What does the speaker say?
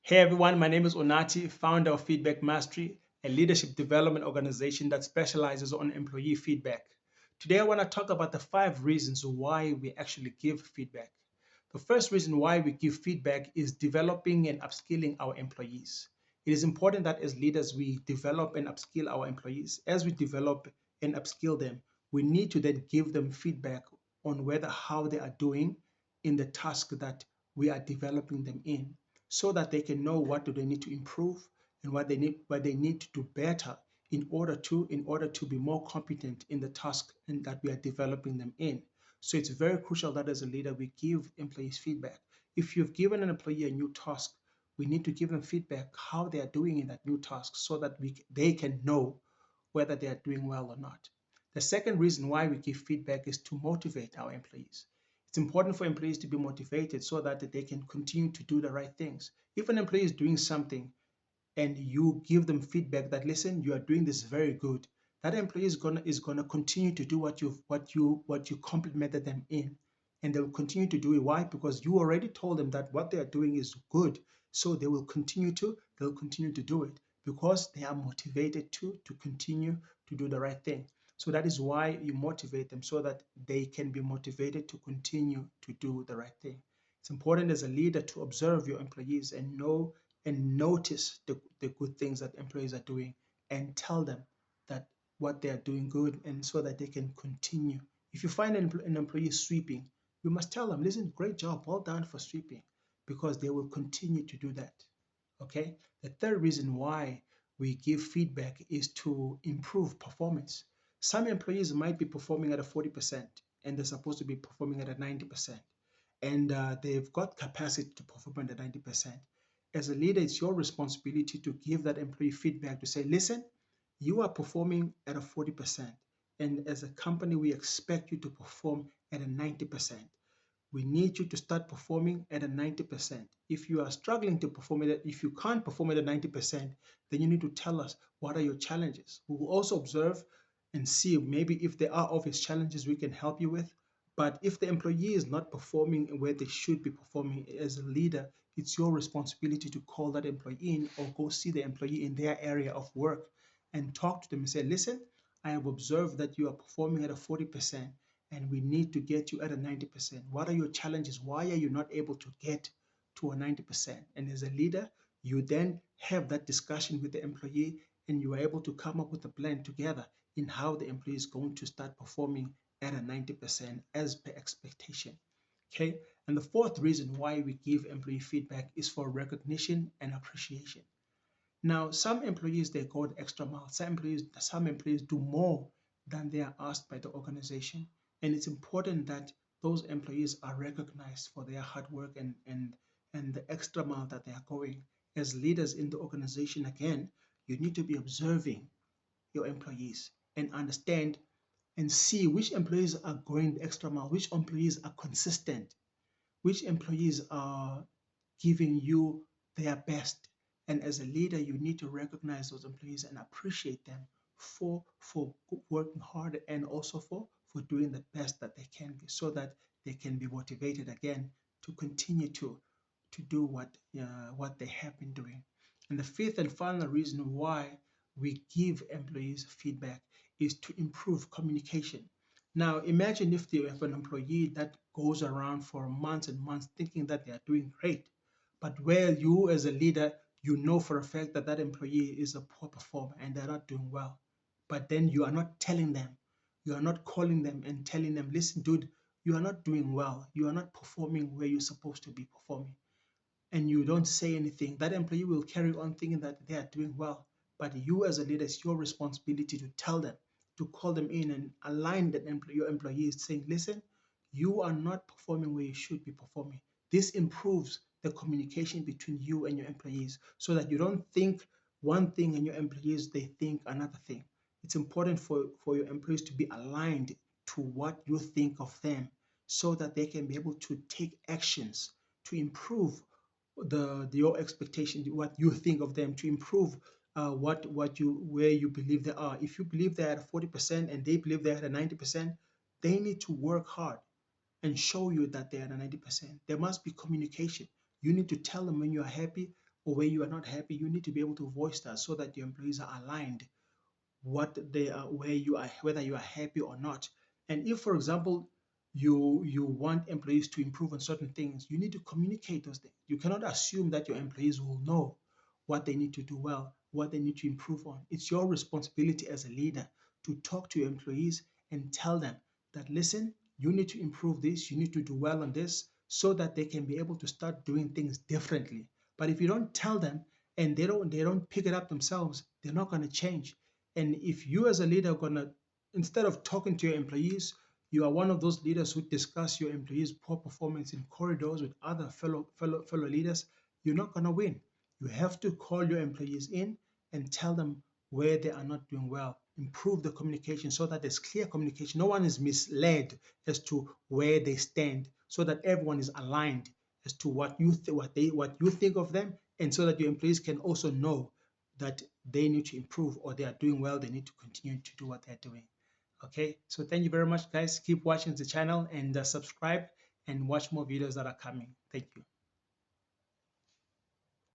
Hey everyone, my name is Onati, founder of Feedback Mastery, a leadership development organization that specializes on employee feedback. Today, I want to talk about the 5 reasons why we actually give feedback. The first reason why we give feedback is developing and upskilling our employees. It is important that as leaders, we develop and upskill our employees. As we develop and upskill them, we need to then give them feedback on whether how they are doing in the task that we are developing them in so that they can know what do they need to improve and what they need to do better in order to be more competent in the task and that we are developing them in. So it's very crucial that as a leader we give employees feedback. If you've given an employee a new task, we need to give them feedback how they are doing in that new task so that they can know whether they are doing well or not. The second reason why we give feedback is to motivate our employees. It's important for employees to be motivated so that they can continue to do the right things. If an employee is doing something and you give them feedback that listen, you are doing this very good, that employee is gonna continue to do what you complimented them in, and they will continue to do it. Why? Because you already told them that what they are doing is good, so they'll continue to do it because they are motivated to continue to do the right thing. So that is why you motivate them so that they can be motivated to continue to do the right thing. It's important as a leader to observe your employees and know and notice the good things that employees are doing and tell them that what they are doing good and so that they can continue. If you find an employee sweeping, you must tell them, listen, great job, well done for sweeping, because they will continue to do that. Okay. The third reason why we give feedback is to improve performance. Some employees might be performing at a 40% and they're supposed to be performing at a 90%, and they've got capacity to perform at 90%. As a leader, it's your responsibility to give that employee feedback to say, listen, you are performing at a 40%, and as a company, we expect you to perform at a 90%. We need you to start performing at a 90%. If you are struggling to perform it, if you can't perform at a 90%, then you need to tell us what are your challenges. We will also observe and see maybe if there are obvious challenges we can help you with. But if the employee is not performing where they should be performing as a leader, it's your responsibility to call that employee in or go see the employee in their area of work and talk to them and say, listen, I have observed that you are performing at a 40% and we need to get you at a 90%. What are your challenges? Why are you not able to get to a 90%? And as a leader, you then have that discussion with the employee and you are able to come up with a plan together in how the employee is going to start performing at a 90% as per expectation. Okay. And the fourth reason why we give employee feedback is for recognition and appreciation. Now, some employees they go the extra mile. Some employees do more than they are asked by the organization, and it's important that those employees are recognized for their hard work and the extra mile that they are going. As leaders in the organization, again, you need to be observing your employees and understand and see which employees are going the extra mile, which employees are consistent, which employees are giving you their best. And as a leader, you need to recognize those employees and appreciate them for working hard and also for doing the best that they can be so that they can be motivated again to continue to do what they have been doing. And the fifth and final reason why we give employees feedback is to improve communication. Now, imagine if you have an employee that goes around for months and months thinking that they are doing great, but where you as a leader, you know for a fact that that employee is a poor performer and they're not doing well. But then you are not telling them, you are not calling them and telling them, listen, dude, you are not doing well. You are not performing where you're supposed to be performing, and you don't say anything, that employee will carry on thinking that they are doing well. But you as a leader, it's your responsibility to tell them, to call them in and align your employees saying, listen, you are not performing where you should be performing. This improves the communication between you and your employees so that you don't think one thing and your employees, they think another thing. It's important for your employees to be aligned to what you think of them so that they can be able to take actions to improve your expectation, what you think of them, to improve what you where you believe they are. If you believe they're at 40% and they believe they're at 90%, they need to work hard and show you that they're at 90%. There must be communication. You need to tell them when you are happy or where you are not happy, you need to be able to voice that so that your employees are aligned what they are, where you are, whether you are happy or not. And if, for example, you want employees to improve on certain things, you need to communicate those things. You cannot assume that your employees will know what they need to do well, what they need to improve on. It's your responsibility as a leader to talk to your employees and tell them that, listen, you need to improve this, you need to do well on this, so that they can be able to start doing things differently. But if you don't tell them and they don't pick it up themselves, they're not going to change. And if you as a leader are gonna, instead of talking to your employees, you are one of those leaders who discuss your employees' poor performance in corridors with other fellow leaders, you're not gonna win. You have to call your employees in and tell them where they are not doing well. Improve the communication so that there's clear communication. No one is misled as to where they stand, so that everyone is aligned as to what you think of them, and so that your employees can also know that they need to improve, or they are doing well, they need to continue to do what they're doing. Okay, so thank you very much, guys. Keep watching the channel and subscribe and watch more videos that are coming. Thank you.